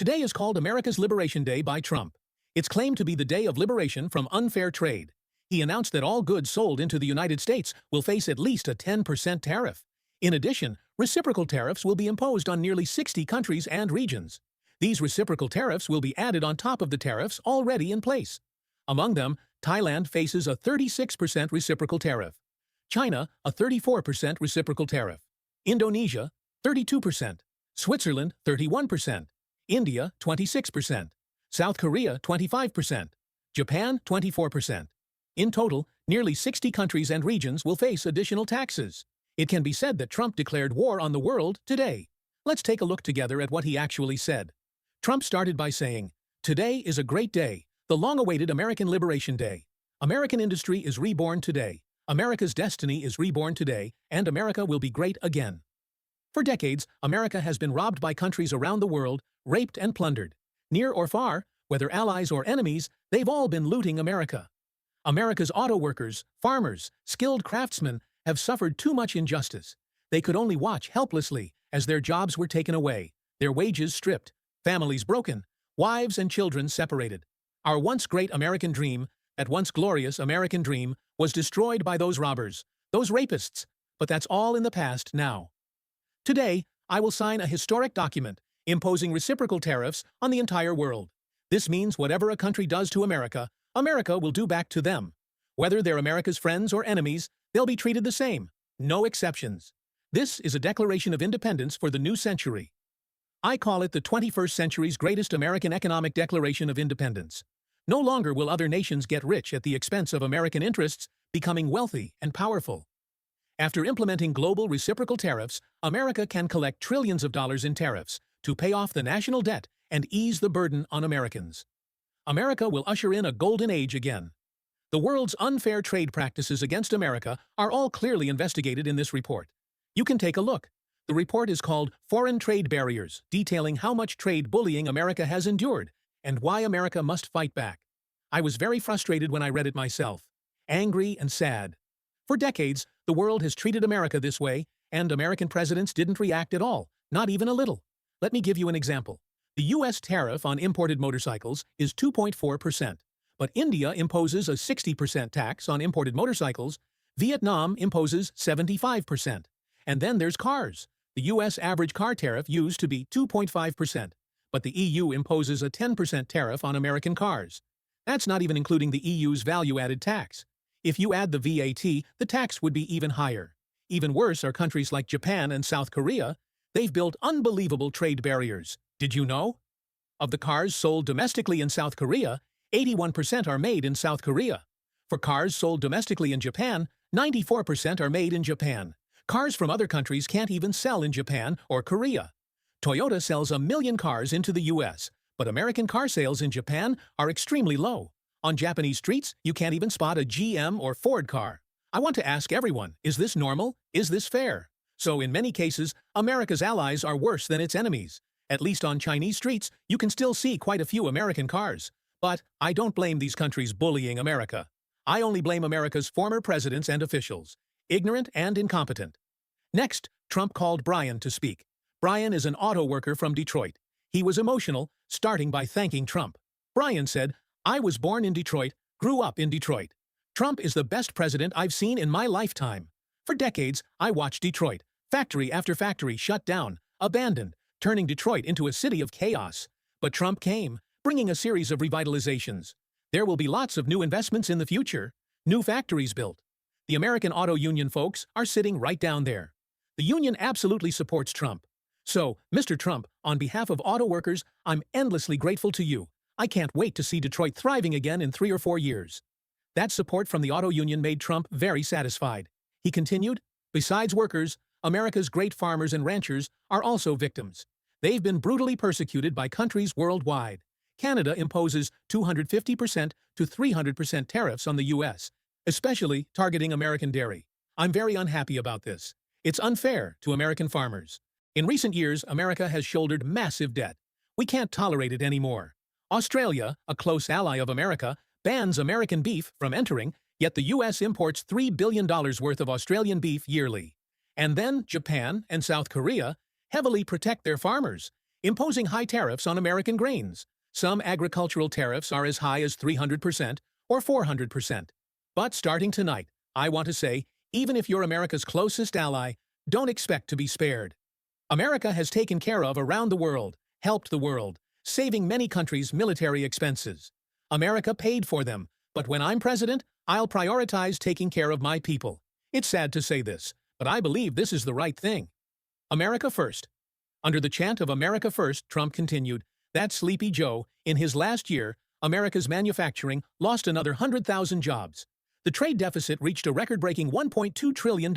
Today is called America's Liberation Day by Trump. It's claimed to be the day of liberation from unfair trade. He announced that all goods sold into the United States will face at least a 10% tariff. In addition, reciprocal tariffs will be imposed on nearly 60 countries and regions. These reciprocal tariffs will be added on top of the tariffs already in place. Among them, Thailand faces a 36% reciprocal tariff. China, a 34% reciprocal tariff. Indonesia, 32%. Switzerland, 31%. India, 26%. South Korea, 25%. Japan, 24%. In total, nearly 60 countries and regions will face additional taxes. It can be said that Trump declared war on the world today. Let's take a look together at what he actually said. Trump started by saying, "Today is a great day, the long-awaited American Liberation Day. American industry is reborn today. America's destiny is reborn today, and America will be great again." For decades, America has been robbed by countries around the world, raped and plundered. Near or far, whether allies or enemies, they've all been looting America. America's auto workers, farmers, skilled craftsmen have suffered too much injustice. They could only watch helplessly as their jobs were taken away, their wages stripped, families broken, wives and children separated. Our once great American dream, that once glorious American dream, was destroyed by those robbers, those rapists, but that's all in the past now. Today, I will sign a historic document imposing reciprocal tariffs on the entire world. This means whatever a country does to America, America will do back to them. Whether they're America's friends or enemies, they'll be treated the same. No exceptions. This is a declaration of independence for the new century. I call it the 21st century's greatest American economic declaration of independence. No longer will other nations get rich at the expense of American interests, becoming wealthy and powerful. After implementing global reciprocal tariffs, America can collect trillions of dollars in tariffs to pay off the national debt and ease the burden on Americans. America will usher in a golden age again. The world's unfair trade practices against America are all clearly investigated in this report. You can take a look. The report is called Foreign Trade Barriers, detailing how much trade bullying America has endured and why America must fight back. I was very frustrated when I read it myself, angry and sad. For decades, the world has treated America this way, and American presidents didn't react at all, not even a little. Let me give you an example. The U.S. tariff on imported motorcycles is 2.4%, but India imposes a 60% tax on imported motorcycles, Vietnam imposes 75%, and then there's cars. The U.S. average car tariff used to be 2.5%, but the EU imposes a 10% tariff on American cars. That's not even including the EU's value-added tax. If you add the VAT, the tax would be even higher. Even worse are countries like Japan and South Korea. They've built unbelievable trade barriers. Did you know? Of the cars sold domestically in South Korea, 81% are made in South Korea. For cars sold domestically in Japan, 94% are made in Japan. Cars from other countries can't even sell in Japan or Korea. Toyota sells 1 million cars into the U.S., but American car sales in Japan are extremely low. On Japanese streets, you can't even spot a GM or Ford car. I want to ask everyone, is this normal? Is this fair? So in many cases, America's allies are worse than its enemies. At least on Chinese streets, you can still see quite a few American cars. But I don't blame these countries bullying America. I only blame America's former presidents and officials, ignorant and incompetent. Next, Trump called Brian to speak. Brian is an auto worker from Detroit. He was emotional, starting by thanking Trump. Brian said, "I was born in Detroit, grew up in Detroit. Trump is the best president I've seen in my lifetime. For decades, I watched Detroit, factory after factory shut down, abandoned, turning Detroit into a city of chaos. But Trump came, bringing a series of revitalizations. There will be lots of new investments in the future, new factories built. The American Auto Union folks are sitting right down there. The union absolutely supports Trump. So, Mr. Trump, on behalf of auto workers, I'm endlessly grateful to you. I can't wait to see Detroit thriving again in 3 or 4 years." That support from the auto union made Trump very satisfied. He continued, "Besides workers, America's great farmers and ranchers are also victims. They've been brutally persecuted by countries worldwide. Canada imposes 250% to 300% tariffs on the U.S., especially targeting American dairy. I'm very unhappy about this. It's unfair to American farmers. In recent years, America has shouldered massive debt. We can't tolerate it anymore. Australia, a close ally of America, bans American beef from entering, yet the U.S. imports $3 billion worth of Australian beef yearly. And then Japan and South Korea heavily protect their farmers. imposing high tariffs on American grains. Some agricultural tariffs are as high as 300% or 400%. But starting tonight, I want to say, even if you're America's closest ally, don't expect to be spared. America has taken care of around the world, helped the world, saving many countries' military expenses. America paid for them, but when I'm president, I'll prioritize taking care of my people. It's sad to say this, but I believe this is the right thing. America first. Under the chant of America first, Trump continued, that Sleepy Joe, in his last year, America's manufacturing lost another 100,000 jobs. The trade deficit reached a record-breaking $1.2 trillion.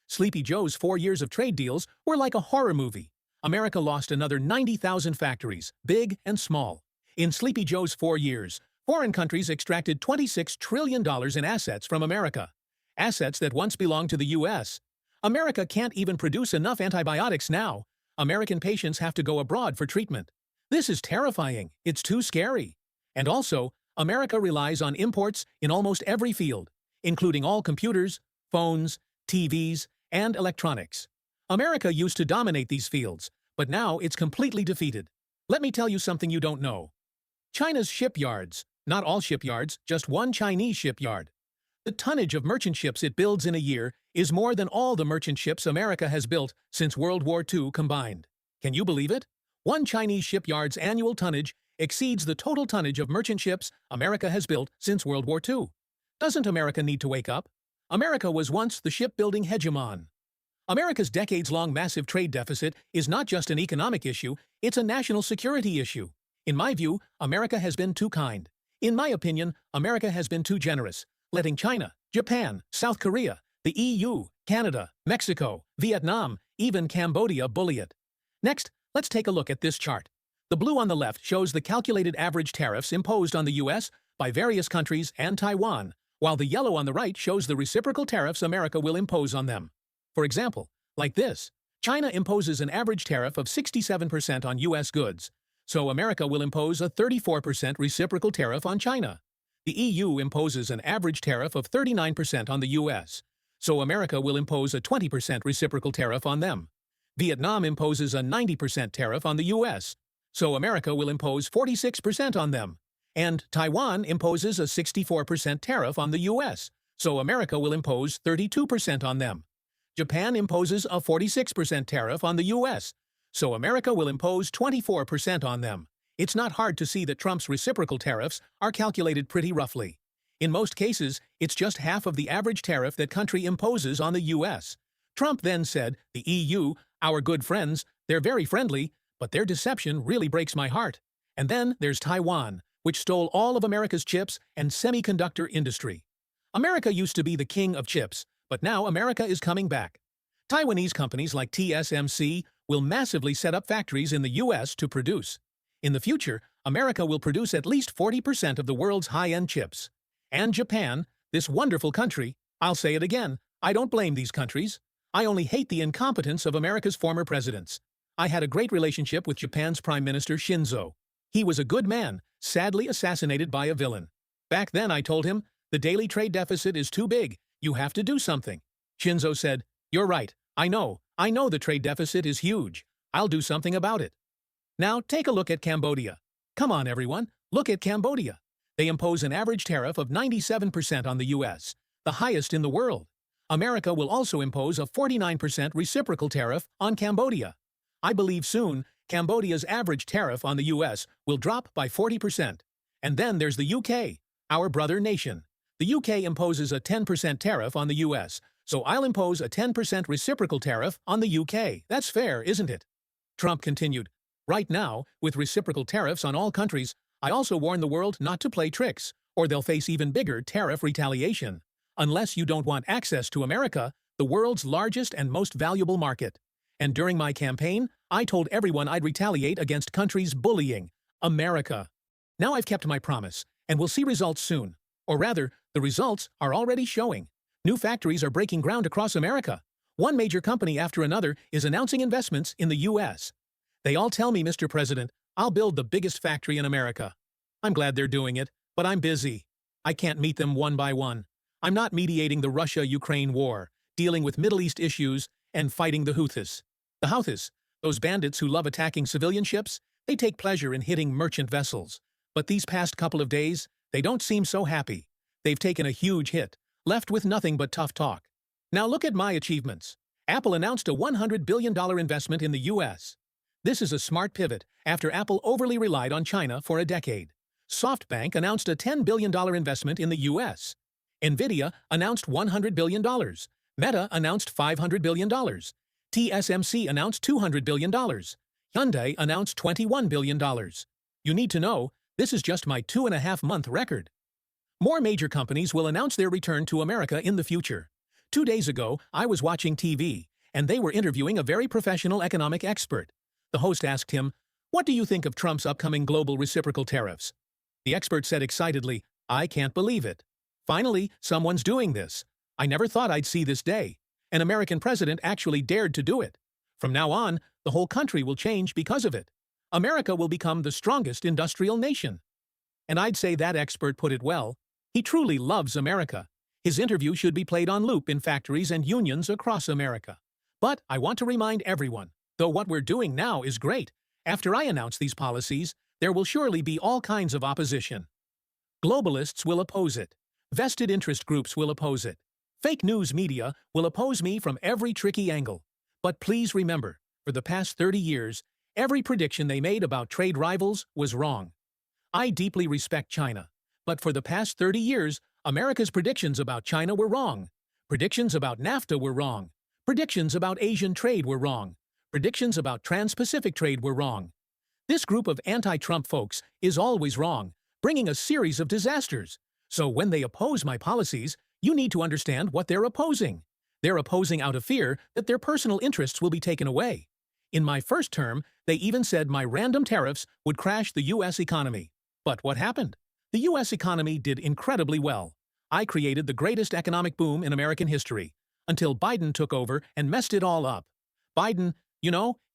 Sleepy Joe's 4 years of trade deals were like a horror movie. America lost another 90,000 factories, big and small. In Sleepy Joe's 4 years, foreign countries extracted $26 trillion in assets from America. Assets that once belonged to the U.S. America can't even produce enough antibiotics now. American patients have to go abroad for treatment. This is terrifying. It's too scary. And also, America relies on imports in almost every field, including all computers, phones, TVs, and electronics. America used to dominate these fields, but now it's completely defeated. Let me tell you something you don't know. China's shipyards, not all shipyards, just one Chinese shipyard. The tonnage of merchant ships it builds in a year is more than all the merchant ships America has built since World War II combined. Can you believe it? One Chinese shipyard's annual tonnage exceeds the total tonnage of merchant ships America has built since World War II. Doesn't America need to wake up? America was once the shipbuilding hegemon. America's decades-long massive trade deficit is not just an economic issue, it's a national security issue. In my view, America has been too kind. In my opinion, America has been too generous, letting China, Japan, South Korea, the EU, Canada, Mexico, Vietnam, even Cambodia bully it. Next, let's take a look at this chart. The blue on the left shows the calculated average tariffs imposed on the U.S. by various countries and Taiwan, while the yellow on the right shows the reciprocal tariffs America will impose on them. For example, like this, China imposes an average tariff of 67% on U.S. goods, so America will impose a 34% reciprocal tariff on China. The EU imposes an average tariff of 39% on the U.S., so America will impose a 20% reciprocal tariff on them. Vietnam imposes a 90% tariff on the U.S., so America will impose 46% on them. And Taiwan imposes a 64% tariff on the U.S., so America will impose 32% on them. Japan imposes a 46% tariff on the U.S., so America will impose 24% on them. It's not hard to see that Trump's reciprocal tariffs are calculated pretty roughly. In most cases, it's just half of the average tariff that country imposes on the U.S. Trump then said, the EU, our good friends, they're very friendly, but their deception really breaks my heart. And then there's Taiwan, which stole all of America's chips and semiconductor industry. America used to be the king of chips, but now America is coming back. Taiwanese companies like TSMC will massively set up factories in the U.S. to produce. In the future, America will produce at least 40% of the world's high-end chips. And Japan, this wonderful country, I'll say it again, I don't blame these countries. I only hate the incompetence of America's former presidents. I had a great relationship with Japan's Prime Minister Shinzo. He was a good man, sadly assassinated by a villain. Back then I told him, the daily trade deficit is too big, you have to do something. Shinzo said, you're right, I know the trade deficit is huge. I'll do something about it. Now take a look at Cambodia. Come on everyone, look at Cambodia. They impose an average tariff of 97% on the U.S., the highest in the world. America will also impose a 49% reciprocal tariff on Cambodia. I believe soon, Cambodia's average tariff on the U.S. will drop by 40%. And then there's the U.K., our brother nation. The U.K. imposes a 10% tariff on the U.S., so I'll impose a 10% reciprocal tariff on the U.K. That's fair, isn't it? Trump continued, right now, with reciprocal tariffs on all countries, I also warn the world not to play tricks, or they'll face even bigger tariff retaliation. Unless you don't want access to America, the world's largest and most valuable market. And during my campaign, I told everyone I'd retaliate against countries bullying America. Now I've kept my promise, and we'll see results soon. Or rather, the results are already showing. New factories are breaking ground across America. One major company after another is announcing investments in the U.S. They all tell me, Mr. President, I'll build the biggest factory in America. I'm glad they're doing it, but I'm busy. I can't meet them one by one. I'm not mediating the Russia-Ukraine war, dealing with Middle East issues, and fighting the Houthis. Those bandits who love attacking civilian ships, they take pleasure in hitting merchant vessels. But these past couple of days, they don't seem so happy. They've taken a huge hit, left with nothing but tough talk. Now look at my achievements. Apple announced a $100 billion investment in the US. This is a smart pivot after Apple overly relied on China for a decade. SoftBank announced a $10 billion investment in the US. Nvidia announced $100 billion. Meta announced $500 billion. TSMC announced $200 billion. Hyundai announced $21 billion. You need to know, this is just my 2.5-month record. More major companies will announce their return to America in the future. 2 days ago, I was watching TV, and they were interviewing a very professional economic expert. The host asked him, "What do you think of Trump's upcoming global reciprocal tariffs?" The expert said excitedly, "I can't believe it. Finally, someone's doing this. I never thought I'd see this day. An American president actually dared to do it. From now on, the whole country will change because of it. America will become the strongest industrial nation." And I'd say that expert put it well. He truly loves America. His interview should be played on loop in factories and unions across America. But I want to remind everyone, though what we're doing now is great, after I announce these policies, there will surely be all kinds of opposition. Globalists will oppose it. Vested interest groups will oppose it. Fake news media will oppose me from every tricky angle. But please remember, for the past 30 years, every prediction they made about trade rivals was wrong. I deeply respect China, but for the past 30 years, America's predictions about China were wrong. Predictions about NAFTA were wrong. Predictions about Asian trade were wrong. Predictions about Trans-Pacific trade were wrong. This group of anti-Trump folks is always wrong, bringing a series of disasters. So when they oppose my policies, you need to understand what they're opposing. They're opposing out of fear that their personal interests will be taken away. In my first term, they even said my random tariffs would crash the U.S. economy. But what happened? The U.S. economy did incredibly well. I created the greatest economic boom in American history, until Biden took over and messed it all up. Biden,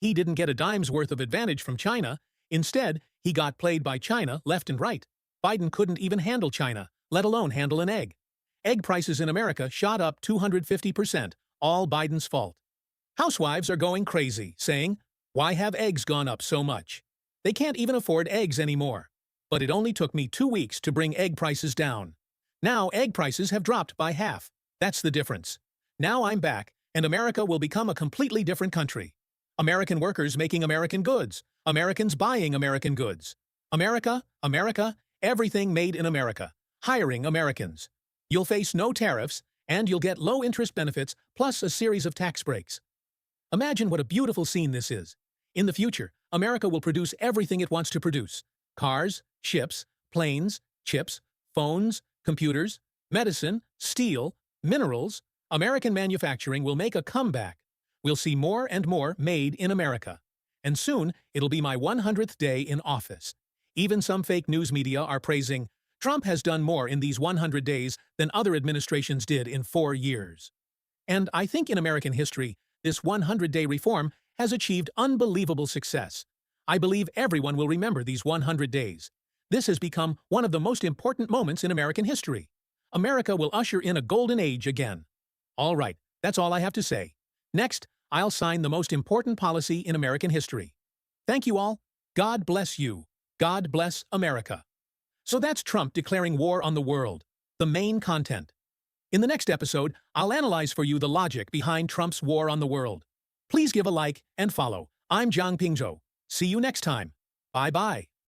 he didn't get a dime's worth of advantage from China. Instead, he got played by China left and right. Biden couldn't even handle China, let alone handle an egg. Egg prices in America shot up 250%, all Biden's fault. Housewives are going crazy, saying, "Why have eggs gone up so much?" They can't even afford eggs anymore. But it only took me 2 weeks to bring egg prices down. Now egg prices have dropped by half. That's the difference. Now I'm back, and America will become a completely different country. American workers making American goods. Americans buying American goods. America, America, everything made in America. Hiring Americans. You'll face no tariffs, and you'll get low-interest benefits plus a series of tax breaks. Imagine what a beautiful scene this is. In the future, America will produce everything it wants to produce. Cars, ships, planes, chips, phones, computers, medicine, steel, minerals. American manufacturing will make a comeback. We'll see more and more made in America. And soon, it'll be my 100th day in office. Even some fake news media are praising, "Trump has done more in these 100 days than other administrations did in 4 years." And I think in American history, this 100-day reform has achieved unbelievable success. I believe everyone will remember these 100 days. This has become one of the most important moments in American history. America will usher in a golden age again. All right, that's all I have to say. Next, I'll sign the most important policy in American history. Thank you all. God bless you. God bless America. So that's Trump declaring war on the world, the main content. In the next episode, I'll analyze for you the logic behind Trump's war on the world. Please give a like and follow. I'm Jiang Pingzhou. See you next time. Bye-bye.